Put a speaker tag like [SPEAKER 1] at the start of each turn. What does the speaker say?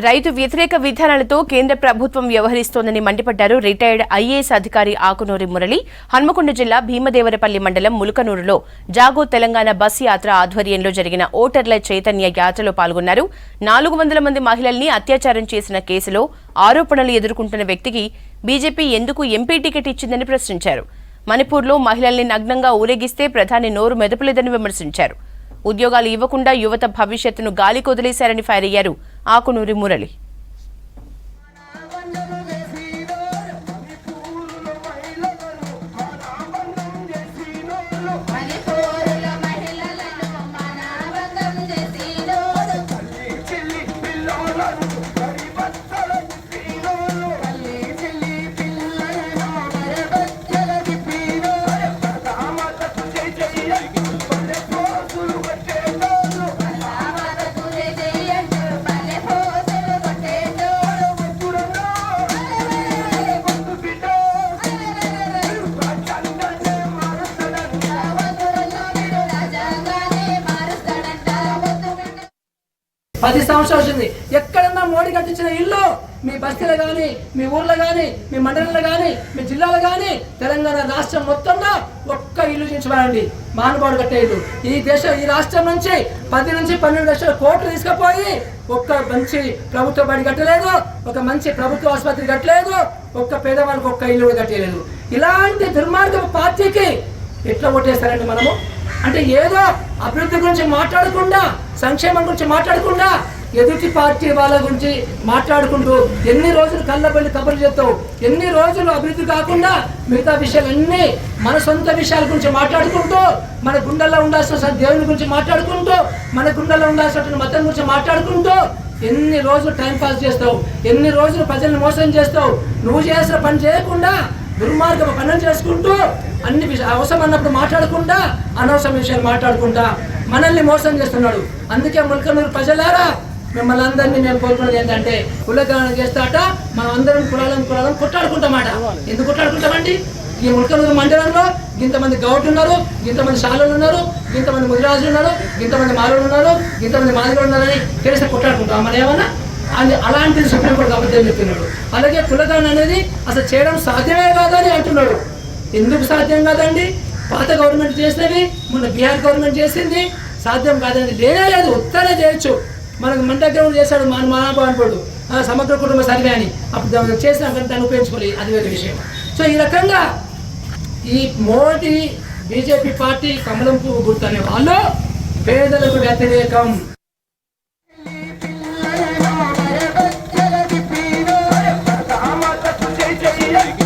[SPEAKER 1] రైతు వ్యతిరేక విధానాలతో కేంద్ర ప్రభుత్వం వ్యవహరిస్తోందని మండిపడ్డారు రిటైర్డ్ ఐఏఎస్ అధికారి ఆకునూరి మురళి. హన్మకొండ జిల్లా భీమదేవరపల్లి మండలం ములకనూరులో జాగో తెలంగాణ బస్ యాత్ర ఆధ్వర్యంలో జరిగిన ఓటర్ల చైతన్య యాత్రలో పాల్గొన్నారు. 400 మంది మహిళల్ని అత్యాచారం చేసిన కేసులో ఆరోపణలు ఎదుర్కొంటున్న వ్యక్తికి బీజేపీ ఎందుకు ఎంపీ టికెట్ ఇచ్చిందని ప్రశ్నించారు. మణిపూర్లో మహిళల్ని నగ్నంగా ఊరేగిస్తే ప్రధాని నోరు మెదపలేదని విమర్శించారు. ఉద్యోగాలు ఇవ్వకుండా యువత భవిష్యత్తును గాలి కొదిలేశారని ఫైర్ అయ్యారు ఆకునూరి మురళి.
[SPEAKER 2] పది సంవత్సరాలు వచ్చింది. ఎక్కడన్నా మోడీ కట్టించిన ఇల్లు మీ బస్తీలో కానీ, మీ ఊర్లో కానీ, మీ మండలంలో కానీ, మీ జిల్లాలో కానీ, తెలంగాణ రాష్ట్రం మొత్తంలో ఒక్క ఇల్లు చూపించబడండి. మానవాడు కట్టే ఇల్లు ఈ రాష్ట్రం నుంచి 10 నుంచి 12 లక్షల కోట్లు తీసుకుపోయి ఒక్క మంచి ప్రభుత్వ బడి కట్టలేదు, ఒక మంచి ప్రభుత్వ ఆసుపత్రి కట్టలేదు, ఒక్క పేదవాళ్ళకి ఒక్క ఇల్లు కూడా కట్టలేదు. ఇలాంటి దుర్మార్గ పార్టీకి ఎట్లా ఓటేస్తారండి మనము? అంటే ఏదో అభివృద్ధి గురించి మాట్లాడకుండా, సంక్షేమం గురించి మాట్లాడకుండా, ఎదుటి పార్టీ వాళ్ళ గురించి మాట్లాడుకుంటూ ఎన్ని రోజులు కళ్ళబెల్లి కబుర్లు చెప్తావు, ఎన్ని రోజులు అభివృద్ధి కాకుండా మిగతా విషయాలన్నీ మన సొంత విషయాల గురించి మాట్లాడుకుంటూ, మన గుండెల్లో ఉండాల్సిన దేవుని గురించి మాట్లాడుకుంటూ, మన గుండెల్లో ఉండాల్సిన మతం గురించి మాట్లాడుకుంటూ ఎన్ని రోజులు టైం పాస్ చేస్తావు, ఎన్ని రోజులు ప్రజల్ని మోసం చేస్తావు. నువ్వు చేసిన పని చేయకుండా దుర్మార్గ పనులు చేసుకుంటూ అన్ని అవసరం అన్నప్పుడు మాట్లాడకుండా అనవసరం విషయాలు మాట్లాడుకుంటా మనల్ని మోసం చేస్తున్నాడు. అందుకే ములకనూరు ప్రజలారా మిమ్మల్ని అందరినీ మేము కోరుకున్నది ఏంటంటే, కులగణన చేస్తాట మనం అందరం కులాలను కొట్లాడుకుంటామాట. ఎందుకు కొట్లాడుకుంటామండి? ఈ ములకనూరు మండలంలో ఇంతమంది గౌడ్లు ఉన్నారు, ఇంతమంది శాలులు ఉన్నారు, ఇంతమంది ముదిరాజులు ఉన్నారు, ఇంతమంది మాలోళ్ళు ఉన్నారు, ఇంతమంది మాదిగలు ఉన్నారని తెలిసి కొట్లాడుకుంటాం. మన ఏమన్నా అలాంటిది సుప్రీంకోర్టు అబద్ధం చెప్తున్నాడు. అలాగే కులగణన అనేది అసలు చేయడం సాధ్యమే కాదని అంటున్నాడు. ఎందుకు సాధ్యం కాదండి? పాత గవర్నమెంట్ చేసినవి, మొన్న బీహార్ గవర్నమెంట్ చేసింది, సాధ్యం కాదండి. లేనే లేదు, ఉత్తరే చేయొచ్చు. మనకు మన దగ్గర చేశాడు మానవుడు సమగ్ర కుటుంబ సర్వే అని, అప్పుడు చేసినా దాన్ని ఉపయోగించుకోవాలి, అది వేరే విషయం. సో ఈ రకంగా ఈ మోడీ బీజేపీ పార్టీ కమలం పువ్వు గుర్తు అనే వాళ్ళు పేదలకు వ్యతిరేకం.
[SPEAKER 3] Yeah.